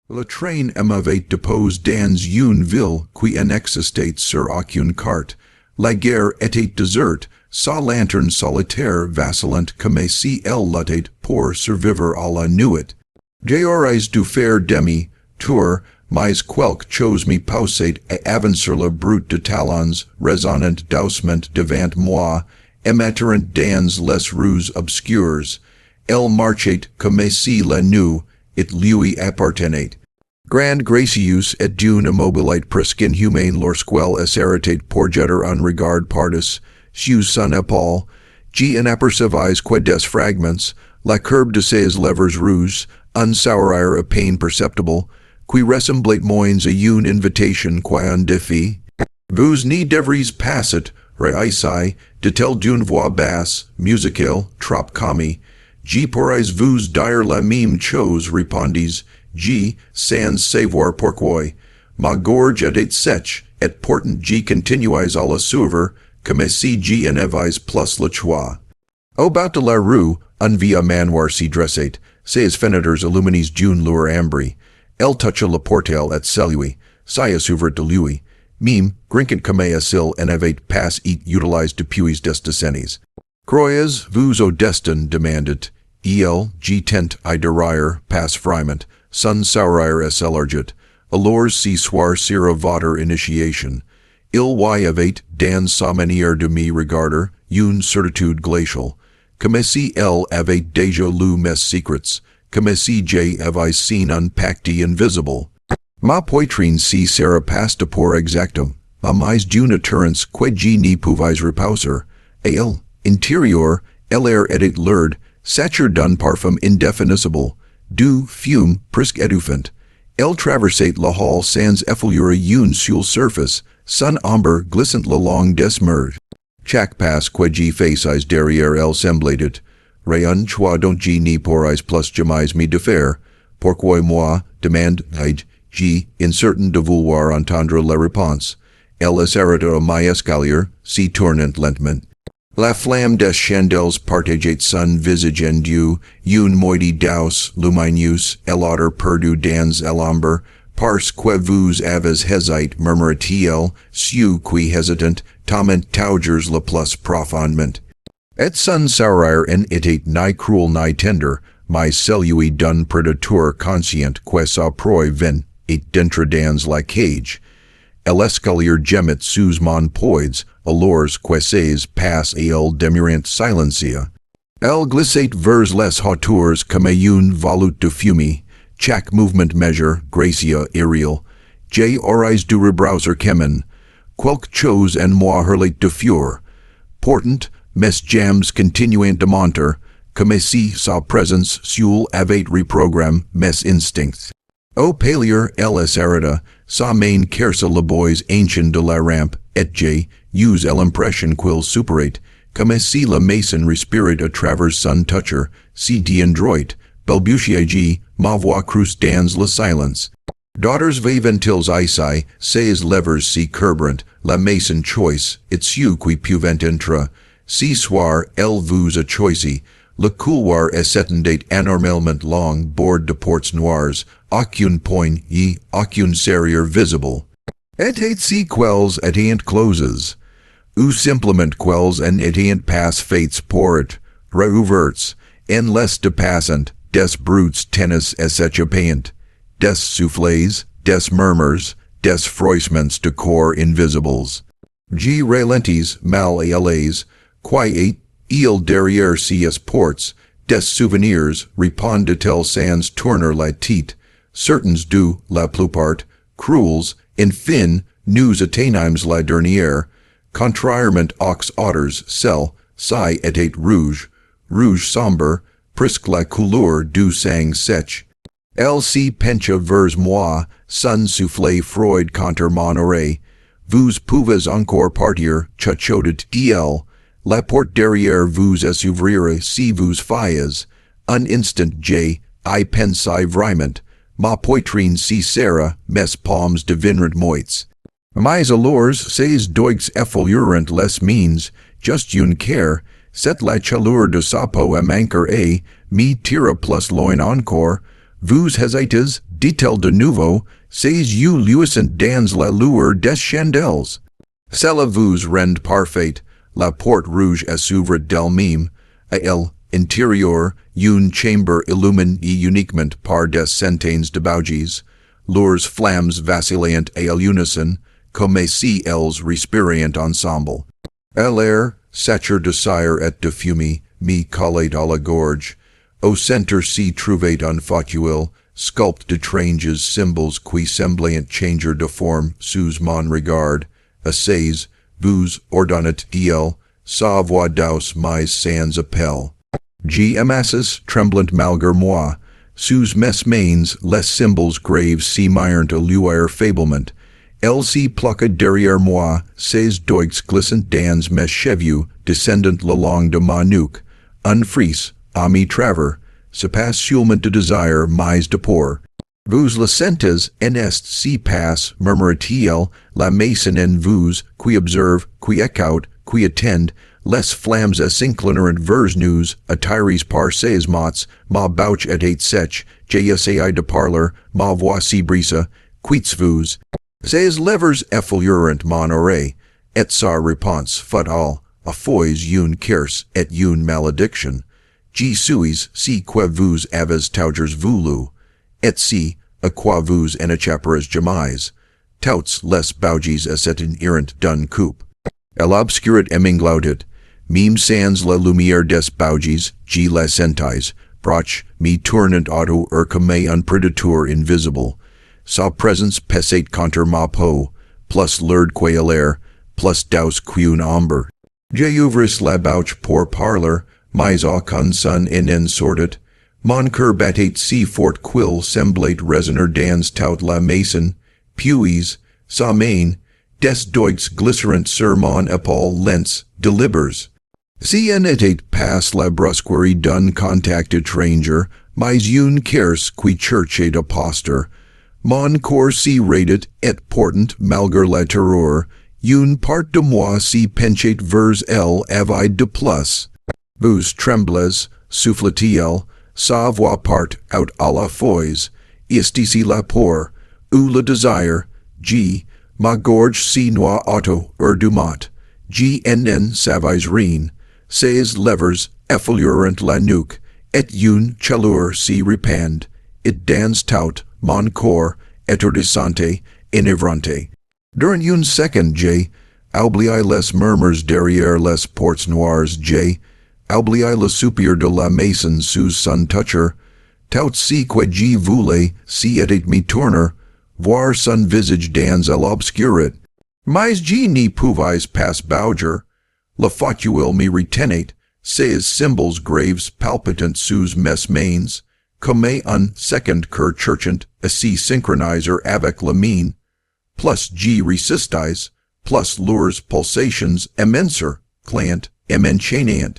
La train m'avait depose dans une ville qui n'existait sur aucune carte. La guerre était déserte, sa lanterne solitaire vacillante comme si elle luttait pour survivre à la nuit. J'aurais dû faire demi-tour, mais quelque chose me poussait à avancer la brute de talons résonnant doucement devant moi, émettant dans les rues obscures. Elle marchait comme si la nuit it lui appartenait. Grand gracious et d'une immobilité presque inhumaine lorsqu'elle s'arrêtait pour jeter un regard pardus sur son épaule, n'apercevais que des fragments, la courbe de ses lèvres rouges, un sourire à peine perceptible, qui ressemblait moins à une invitation qu'à un défi. Vous n'y devriez passer, réessaye, dit-elle d'une voix basse, musicale, trop calme. Pourrais vous dire la même chose, répondis, sans savoir pourquoi. Ma gorge était sèche, et pourtant continuais à la suivre, comme si n'avais plus le choix. Au bas de la rue, un vieux manoir s'y dressait, ses fenêtres illuminées d'une lueur ambre. Elle toucha la portelle et salua, ça s'ouvre de lui. Même, grinquant comme s'il n'avait pas été utilisé depuis des décennies. Croyez vous au destin demandait. Il, tent à derrière, pas vraiment, son sourire s'élargit, alors si soir sera votre initiation. Il y avait, dans sa manière de me regarder, une certitude glaciale, comme si elle avait déjà lu mes secrets, comme si j'avais seen un pacte invisible. Ma poitrine si sera pas de pour exactum, mais d'une assurance que n'y pouvais reposer, et elle, intérieur, elle était lourde, saturée d'un parfum indéfinissable, du fume presque étouffant. Elle traversait la hall sans effleurer une seule surface, son ombre glissant le long des murs. Chaque pas que faisais derrière elle semblait, rien choix dont n'y pourrais plus jamais me défaire. Pourquoi moi, demandai-je, incertain de vouloir entendre la réponse. Elle s'arrêta à my escalier, s'y tournant lentement. La flamme des chandelles partageait son visage en deux, une moitié douce, lumineuse, et l'autre perdue dans l'ombre, parce que vous avez hésité, murmura-t-il, ceux qui hésitent, tombent toujours le plus profondément. Et son sourire en était ni cruel ni tendre, mais celui d'un prédateur conscient que sa proie vint et d'entre dans la cage. L'escalier gemit sous mon poids, alors que ses pas et elle demeurant silencia. Elle glissait vers les hauteurs comme une volute de fumée, chaque mouvement mesure, gracia aériel. J'aurais dû rebrowser chemin. Quelque chose en moi hurlait de fureur. Pourtant, mes jambes continuaient de monter, comme si sa présence seule avait reprogrammé mes instincts. Au palier, elle s'arrêta, sa main caresse le bois ancien de la rampe, et j'ai eu l'impression qu'il superait, comme si la mason respirait à travers son toucher, si d'endroit, balbutiai-je, ma voix creuse dans le silence. Daughters vivent-ils ici, ses lèvres si courbant, la mason choice, et ceux qui peuvent entrer. Si soir, elle vous a choisi. Le couloir s'étendait anormalement long bord de portes noires, aucun point y aucune serrure visible. Étaient-ce quels étaient closes? Ou simplement quels en étaient pas faits pour être réouverts, en laisse de passant, des brutes tennis s'échappant, des souffles, des murmures, des froissements de corps invisibles. G ralentis mal à l'aise, quiet, il derrière ces portes, des souvenirs, répondait-elle sans tourner la tête, certains d'eux, la plupart, cruels, enfin, nous atteignâmes la dernière, contrairement aux autres, celle-ci était rouge, rouge sombre, presque la couleur du sang sec. Elle s'y pencha vers moi, son souffle froid contre mon oreille. Vous pouvez encore partir, chuchotait-il. La porte derrière vous s'ouvrira si vous faites. Un instant y pensai vraiment. Ma poitrine si serra, mes palmes devinrent moites. Mais alors, ces doigues effleurant les miennes, just une care, cette la chaleur de sa peau à manquer et, me tira plus loin encore, Vous hesites, dit-elle de nouveau, sais you luisant dans la lueur des chandelles. Cela vous rend parfait, la porte rouge s'ouvre d'elle-même, à elle, intérieur, une chambre illuminée uniquement par des centaines de bougies, leurs flammes vacillant à l'unisson, comme si elles respirent ensemble. À l'air, saturé de cire et de fumée, me collait à la gorge. Au centre s'y trouvait un fauteuil, sculpté d'étranges symboles qui semblaient changer de forme sous mon regard. Assez, vous ordonnez d'elle, sa voix douce mais sans appel. Amasses, tremblant malgré moi, sous mes mains les symboles graves s'y mirent à luire faiblement. Elle s'y pluckait derrière moi, ses doigts glissant dans mes cheveux, descendant le long de ma nuque. Un fris, à mi travers, se passe sûrement de désir mais de peur. Vous le sentez, en est si passe, murmura-t-il, la maison en vous, qui observe, qui écoute, qui attend, les flammes s'inclinèrent vers nous, attirés par ses mots, ma bouche était sèche, j'essayai de parler, ma voix si brise, quittez-vous. Ses lèvres effleurent mon oreille, et sa réponse fatale, à fois une curse et une malédiction. Je suis si que vous avez toujours voulu, et si, à quoi vous en échapperez jamais. Tous les bougies s'étaient errant d'un coup. Elle obscurait et mingloutait, même sans la lumière des bougies, je les sentais, proche, me tournant auto comme un prédateur invisible. Sa présence pesait contre ma peau, plus l'heure qu'elle l'air, plus douce qu'une ombre. J'ouvris la bouche pour parler, mais aucun son en sortait. Mon cœur battait si fort qu'il semblait résonner dans toute la maison, puis, sa main, des doigts glisseront sur mon épaule lents, délibres. Si en était pas la brusquerie d'un contact étranger, mais une curse qui cherchait de posture. Mon corps s'y raidait et portant, malgré la terreur, une part de moi s'y penchait vers elle avide de plus. Vous tremblez, souffle-t-il, sa voix part out à la fois, ici la peur, ou le désir, ma gorge s'y noie auto du mot, en savais rien, ses lèvres effleurent la nuque, et une chaleur s'y répand, it danse tout, mon corps, étourdissante, enivrante. Durant une seconde, j'ai oublié les murmures derrière les portes noires, j'ai oublié le soupir de la maison sous son toucher, tout si que je voulais, si était me tourner, voir son visage dans l'obscurité. Mais je n'y pouvais pas bouger, le fauteuil me retenait, ses symboles graves palpitant sous mes mains, comme un second cœur cherchant à s'y synchroniser avec la mine. Plus je resistais, plus leurs pulsations immenses, clant, enchaînant.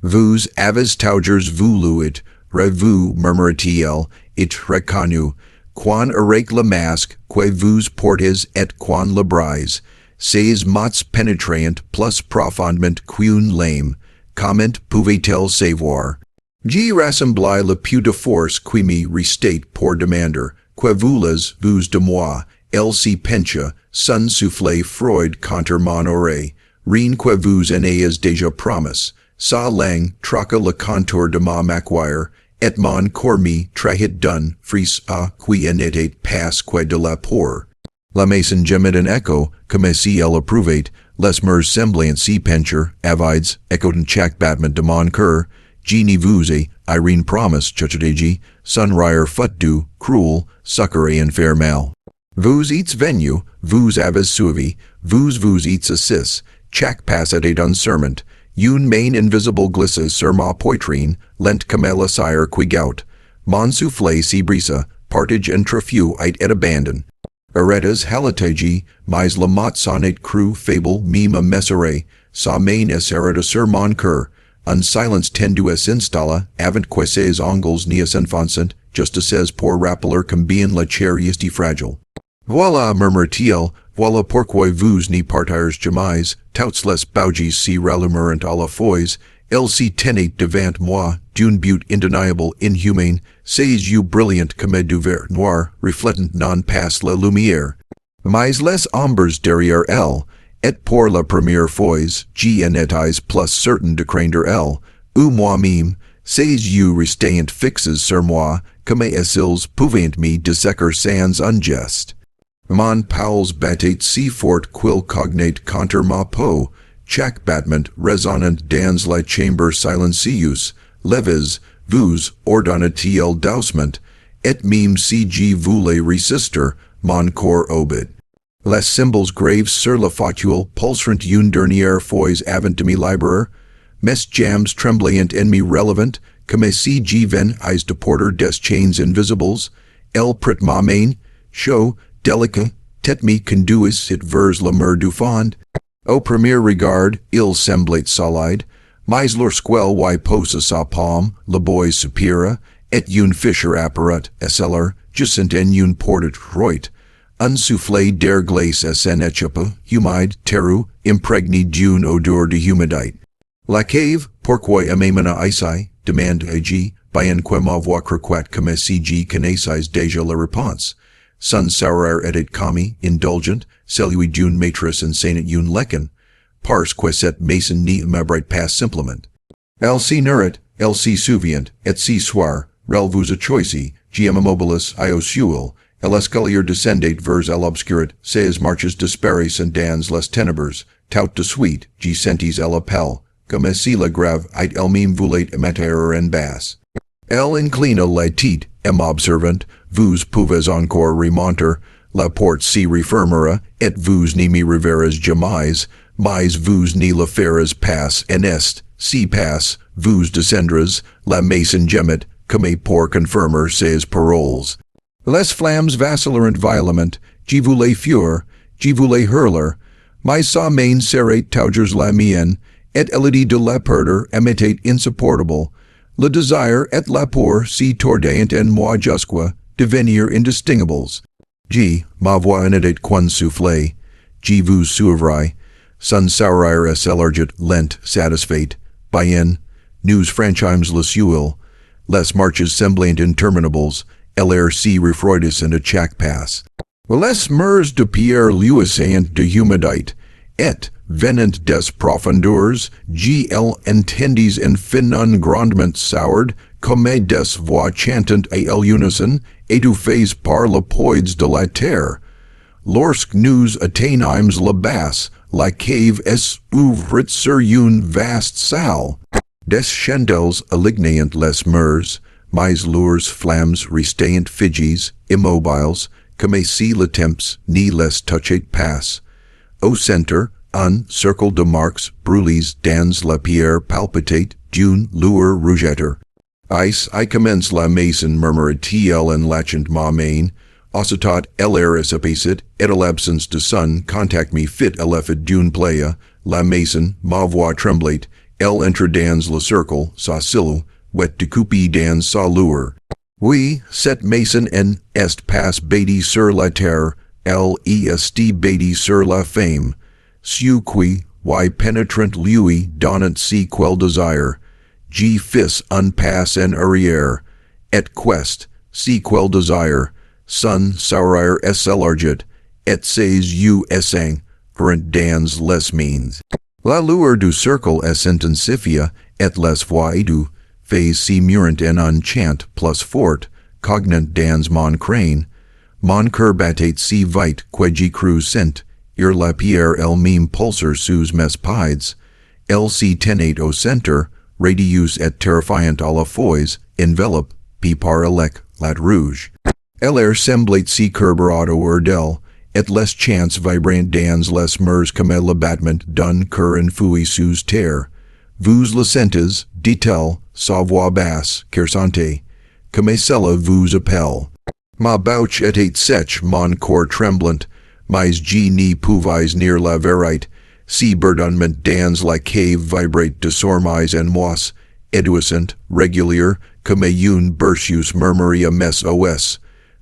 Vous avez toujours voulu it, vous murmura-t-il, it reconnu, quan avec le masque que vous portez et quan le brise, ces mots pénétrant plus profondément qu'une lame, comment pouvait-elle savoir? Je rassemblai le peu de force qui me restait pour demander, que voulez-vous de moi? Elle s'y pencha, son souffle froid contre mon oreille, rien que vous en ayez déjà promis. Sa langue troqua le contour de ma maquire, et mon corps me trahit d'un fris à qui en était pas que de la peur. La maison gemait en écho, comme si elle approuvait, les murs semblant si pencher, avides, écoutant chaque battement de mon cœur. Je n'y vous ai, rien promis, chuchotai-je, son rire fut doux, cruel, succor et infernal. Vous êtes venu, vous avez suivi, vous êtes assis, chaque pas était un serment, une main invisible glisse sur ma poitrine, lent comme le cire qui gout. Mon souffle si brisa, partage entre feu et abandon. Aretas halatage, mais le mot sonnet cru fable me messerait, sa main essera sur mon cœur. Un silence tendu s'installa, avant que ses ongles n'y s'enfoncent, juste assez pour rappeler combien la chair est fragile. Voilà, murmura-t-il, voilà pourquoi vous n'y partirez jamais, toutes les bougies s'y rallumeront à la fois, LC tenate devant moi, d'une but indeniable, inhumane, sais you brilliant comme du verre noir, reflectant non passe la lumière. Mais les ombres derrière elle, et pour la première fois, j'en étais plus certain de craindre elle, ou moi-même, sais you restant fixes sur moi, comme ils pouvaient me disséquer sans un geste. Mon pauls battait si fort qu'il cognate contre ma peau, chaque battement résonnant dans la chambre silencieuse, leves, vous ordonnait-il doucement, et même si je voulais résister, mon corps obéit. Les symboles graves sur la fauteuil pulseront une dernière fois avant de me libérer, mes jambes tremblant en me relevant, comme si je venais de porter des chains invisibles, elle prit ma main, chaud, délicat, tête me conduis it vers la mer du fond. Au premier regard, il semblait solide, mais lorsqu'elle y posa sa paume, la boy soupira, et une fisher apparat, SLR, jacent en une porte droite. Un soufflet d'air glace s'en échappe, humide, terru, imprégné d'une odeur de humidité. La cave, pourquoi amèmena ici, demande-je, bien que ma voix croquette comme si je connaissais déjà la réponse. Son sourire était commis, indulgent, celui d'une maîtresse enseignant une leçon, parce que cette maison n'y m'abrait pas simplement. Elle s'y nourrit, elle s'y souvient, et si soir, rel vous a choisi, gm immobilis io suel, l'escalier descendait vers l'obscurit, ses marches disparaissent dans les ténèbres, tout de suite, je sentis l'appel, comme si la grave et elle-même voulait émettre en basse. Elle inclina la tête, et m'observant, vous pouvez encore remonter, la porte s'y refermera, et vous n'y me reverrez jamais, mais vous n'y la ferez pas en est, si passe, vous descendrez, la maison gemit, comme pour confirmer ses paroles. Les flammes vacilleront violemment, je voulais fuir, je voulais hurler, mais sa main serrait toujours la mienne, et l'idée de la perdre m'était insupportable. Le désir et la peur si tordaient en moi jusqu'à devenir indistinguibles. Je, ma voix en était qu'un soufflet, je vous suivrai, son sourire s'élargit lent, satisfait, bien, nous franchimes le seuil, les marches semblant interminables, l'air si refroidissant à chaque pas. Les mers de pierre luisante de humidité, et, venant des profondeurs, G.L. entendis en fin un grondement sourd, comme des voix chantant à l'unisson, étouffées par le poids de la terre. Lorsque nous atteignîmes la basse, la cave s'ouvrit sur une vaste salle. Des chandelles illuminant les murs, mais leurs flammes restaient figes, immobiles, comme si le temps n'y les touchait pas. Au centre, un cercle de marques brûlées dans la pierre palpitate d'une lueur rougeâtre. Ice, I commence la maison murmurait-il en lâchant ma main. Aussitôt, l'air s'apaisait, et l'absence de sun contact me fit à l'effet d'une playa. La maison, ma voix tremblait, elle entre dans le cercle, sa cilo, wet découpée dans sa lueur. Oui, cette maison en est pas bâtie sur la terre, elle est bâtie sur la fame. Su qui, y pénétrant lui donnant si quel désir, G fis un pas en arrière, et quest, si quel désir, son sourire s'élargit, et ses yeux s'eng, current dans les means. La lueur du cercle s'intensifia, et les voix du fais si murent en un chant plus fort, cognant dans mon crâne. Mon cœur battait si vite que j'y crus sent, la pierre elle-même pulser sous mes pieds, elle s'y tenait au centre, radius et terrifiant à la fois, enveloppe, puis par la rouge. L'air semblait si carburé au d'elle, et les chants vibrant dans les murs comme le battement d'un cœur enfoui sous terre. Vous le sentez, dit-elle, sa voix basse, carsante, comme cela vous appelle. Ma bouche était sèche, mon corps tremblant, mais je n'y pouvais nier la vérité, si bourdonnement dans la cave vibrate désormais en moi, éduisant, régulier, comme une bursius murmuria mes os.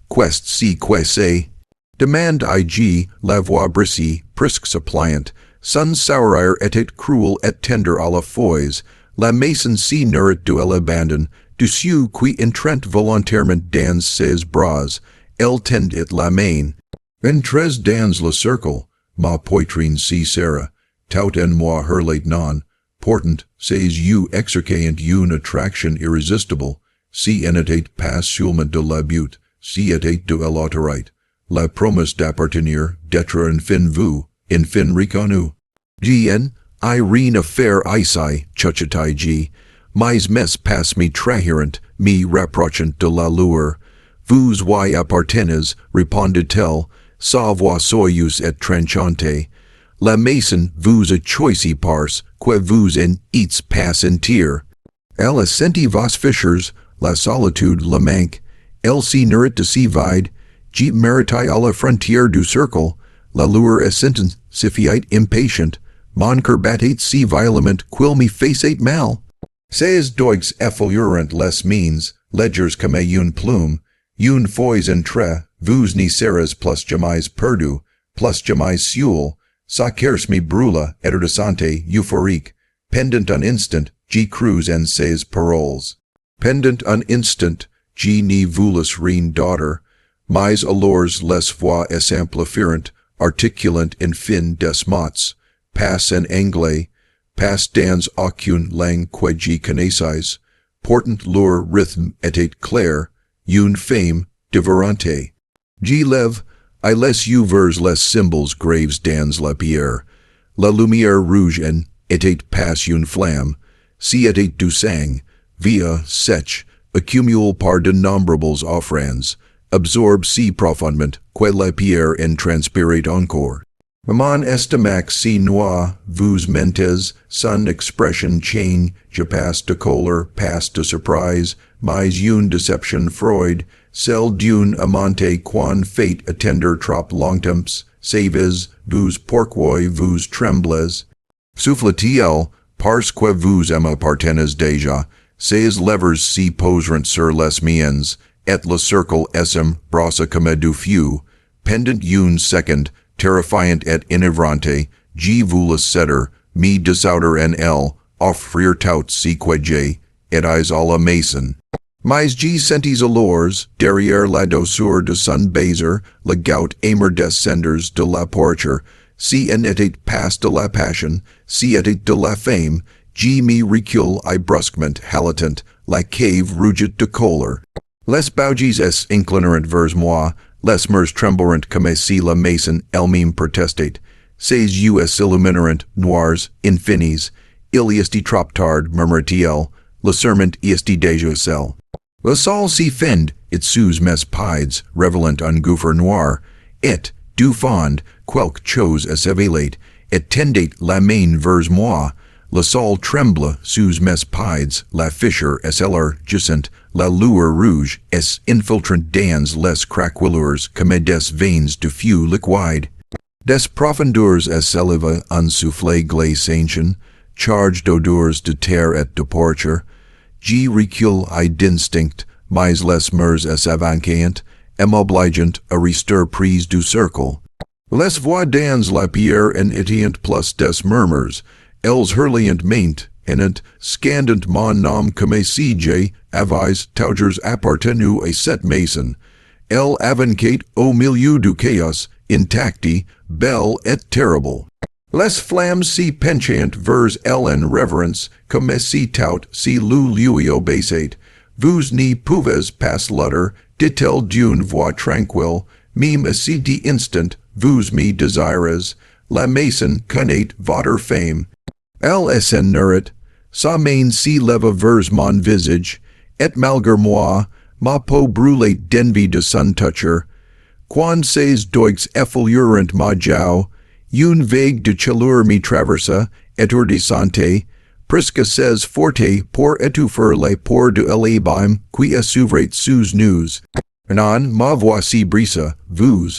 Quest si c'est? Demande-I la voix brissie, presque suppliant, son sourire était cruel et tender à la fois, la mason si nurit de l'abandon, du seu qui intrant volontairement dans ses bras, elle tend it la main. Entres dans le cercle, ma poitrine si serra, tout en moi hurlate non, portant, ses you exercant une attraction irrésistible, si enetate passulement de la butte, si etate de l'autorite, la promesse d'appartenir, d'être in fin reconnu. Gn, Irene affaire isai, chuchatai g, mais mes pass me trahirant, me rapprochant de la lueur, vous y appartenez, répondit-elle, savoir soyus et tranchante, la mason vous a choisi parce que vous en eats pass entier. Elle assenti vos fichers, la solitude la manque, elle si nurit de si vide, jeep maritai à la frontière du cercle, la lueur assentant suffiate impatient, mon cœur battate si violement quil me facete mal. Ces doigues effleurant les means, ledgers comme une plume, une fois entre, vous n'y serez plus jamais perdu, plus jamais seul, sa kers me brûla, erdesante, euphorique, pendant un instant, G cruz en ses paroles. Pendant un instant, G ni voulus reine daughter, mais alors les voix exemplifierant, articulant in fin des mots, pass en anglais, pass dans aucune langue que G connaissais, portant leur rythme était clair, une femme diverante. G lève, I laisse you vers les symboles graves dans la pierre, la lumière rouge en était passe une flamme, si était du sang, via sec, accumule par d'innombrables offrandes, absorbe si profondément que la pierre en transpirate encore. Mon estomac si noie, vous mentez, son expression chain, je passe de colère, passe de surprise, mais une deception Freud, celle d'une amante quan fate attender trop longtemps, saves, vous pourquoi vous tremblez. Souffle-t-il, parce que vous m'appartenez déjà, ces levers si poseront sur les miens, et le cercle SM brossa comme du feu, pendant une seconde, terrifiant et enivrante, G voulus ceder, me desouder en elle, offrir tout si que j'ai, et is à la mason. Mais G sentis alors, derrière la douceur de son baiser, le gout amer des cendres de la porture, si en était passe de la passion, si était de la fame, G me recule I brusquement haletant, la cave rugit de colère. Les bougies es inclinerant vers moi, les mers tremblerant comme si la mason elle-même protestate, ces yeux es illuminerant, noirs, infinis, il esti trop tard, murmura-t-il, le serment esti déjà cel. Le sol si fend, it sous mes pides, revelant un gouffre noir, et, du fond, quelque chose à s'éveillate, et tendait la main vers moi, le sol tremble sous mes pides, la fisher es élargissant, la lueur rouge es infiltrant dans les craquelures comme des veins de feu liquide. Des profondeurs es s'éleva un souffle glaçant, charged d'odeurs de terre et de porture. G recule I d'instinct, mais les mers es avancant, m'obligeant à rester prise du cercle. Les voix dans la pierre en étient plus des murmures, elles hurliant maint, enant, scandant mon nom comme si j'ai, avais, taugers appartenu à cette mason. Elle avancate au milieu du chaos, intacti, belle et terrible. Les flammes si penchant vers elle en révérence, comme si tout si lui obéissait. Vous n'y pouvez pas l'utter, dit-elle d'une voix tranquille, même si d'instant, vous me désirez. La mason connaît votre fame. Elle est en nurit, sa main si lève vers mon visage, et malgré moi, ma peau brûlait d'envie de son toucher. Quand ces doigues effleurant ma joue, une vague de chaleur me traversa, étourdissante, presque ces forte pour étouffer les pores de l'abîme qui s'ouvrait sous nous. Non, ma voix si brisa, vous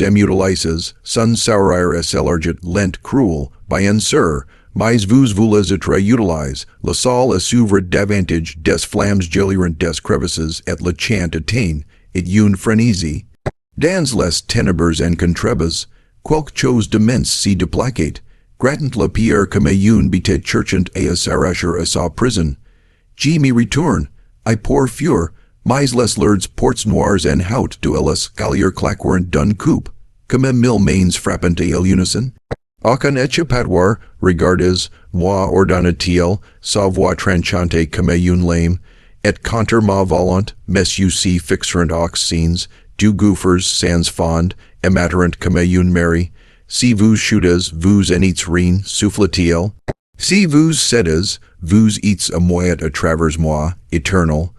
émutilisez, son sourire s'élargit lent cruel, bien sûr, mais vous voulez être utilisé, le sol s'ouvre davantage des flammes gelirant des crevices et le chant atteint, et une frénésie. Dans les ténèbres en contrebas, quelque chose d'immense si déplacate, Gratant la pierre comme une bite churchant et s'arracher à sa prison. G me return, I pour fure, mais les lords ports noirs en hout de ellis gallier claquerant dun coupe, comme mille mains frappant à l'unison. Aucun échappatoire, regardes, moi ordonnatiel, sa voix tranchante comme une lame, et conter ma volant, messi fixerant aux scenes, du goufers sans fond, amaterant comme une mary, si vous shootez, vous en eats rien, souffletiel. Si vous cedes, vous eats a moyet à travers moi, éternel.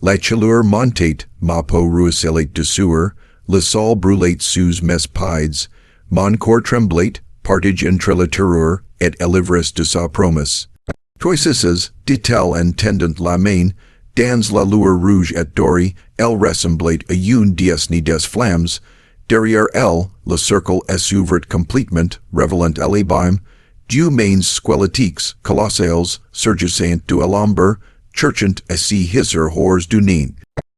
La chaleur montate, ma peau ruisselate de sueur, le sol brûlate sous mes pides, mon corps tremblate, partage entre la terreur, et l'ivresse de sa promesse. Toicisses, dit-elle en tendant la main, dans la lueur rouge et dorée, elle ressemblait à une déesse des flammes. Derrière elle, le cercle s'ouvrait complètement, révélant à l'abîme, deux mains squelettiques, colossales, surgissant de l'ombre, cherchant à s'y hisser hors du nid.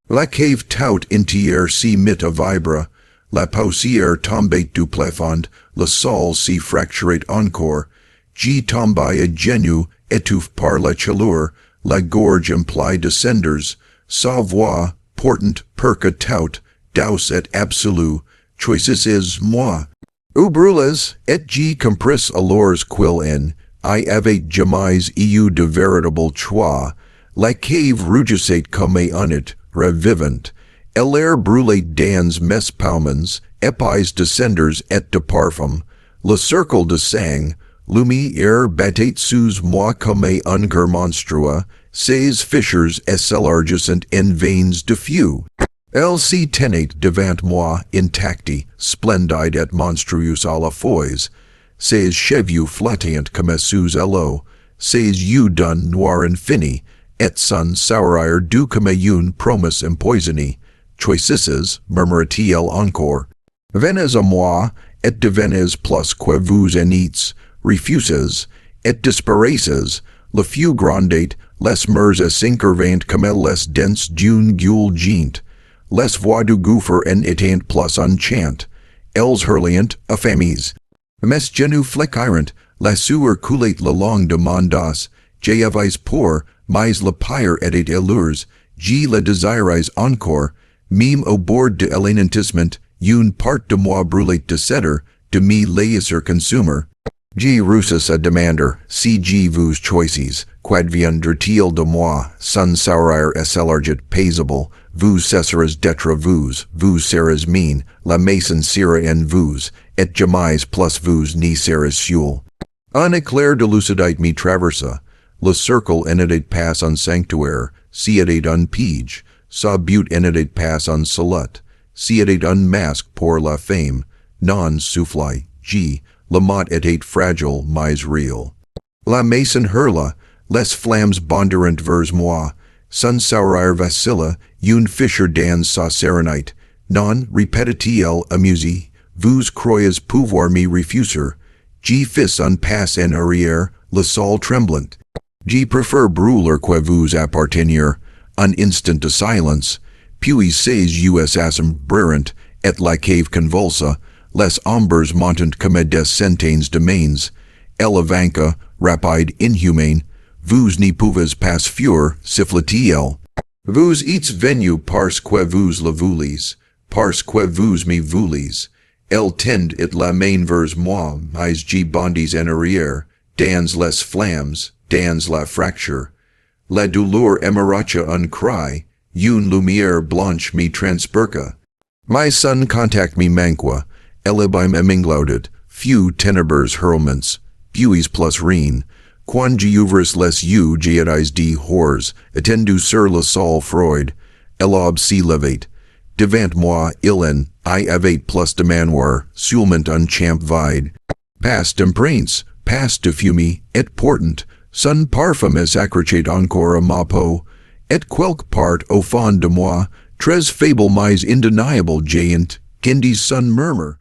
La cave tout entière s'y mit à vibrer, la poussière tombait du plafond, le sol s'y fracturait encore, G tombait à genoux, étouffé par la chaleur, la gorge emplie de cendres, sa voix, portant perque tout, douce et absolue, choisis is moi. Ou brûles, et G compresse alors quil en, I avais jamais eu de véritable choix, la cave rougissait comme un it, revivant, l'air brûlait dans mes poumons, épais de cendres et de parfum, le cercle de sang, lumière battait sous moi comme un cœur monstrueux, ses fissures s'élargissant en veins de feu. Elle s'y tenait devant moi intacte, splendide et monstrueuse à la fois, ses cheveux flottant comme sous l'eau, ses yeux d'un noir infini, et son sourire doux comme une promesse empoisonnée. Choicisses, murmura-t-il encore. Venez à moi, et devenez plus que vous en eats, refuses, et disparaissez, le feu grandate, les mers s'incarvant comme les dents d'une gueule géante, les voix du gouffre en étant plus enchant, elles hurlant, affamies. Mes genoux fléchirant, la sueur coulait le long de mon dos, j'avais peur, mais le pire était allures, j'y le désirais encore, même au bord de l'anéantissement, une part de moi brûlait de cèdre, de me laisser consumer. G russus a demander, si G vous choices, quad viendra-t-il de moi, son sourire s'élargit paisible, vous cesserez d'être vous serez mine, la maison sera en vous, et jamais plus vous n'y serez seul. Un éclair de lucidité me traversa, le cercle en était pas un sanctuaire, si était un pige, sa but en était pas un salut, si était un masque pour la fame, non soufflé, G, le mot était fragile mais real. La maison hurla, les flammes bondirent vers moi, son sourire vacilla, une fissure dans sa sérénité, non répétait-il amusé, vous croyez pouvoir me refuser, G fis un pas en arrière, le sol tremblant. G préfère brûler que vous appartenir, un instant de silence, puis ses yeux s'assombrirent, et la cave convulsa, les ombres montant comme des centaines de mains, elle avança, rapide, inhumaine, vous n'y pouvez pas fuir, siffla-t-il. Vous êtes venu parce que vous le voulez, parce que vous me voulez. Elle tend it la main vers moi, mais G bondis en arrière, dans les flammes, dans la fracture. La douleur émeracha un cri, une lumière blanche me transperca. My son contact me manqua, elibim eminglaudit, few ténèbres hurlements, buis plus rien, quan giuvres les yeux giadis de hors, attendu sur le sol Freud, elob si levate, devant moi illen, I avais plus de manoir, seulement un champ vide. Passe d'emprints, passe de fumée, et portant, son parfum s'accrochait encore à ma peau, et quelque part au fond de moi, très faible mais indéniable géant, Kindy's son murmure.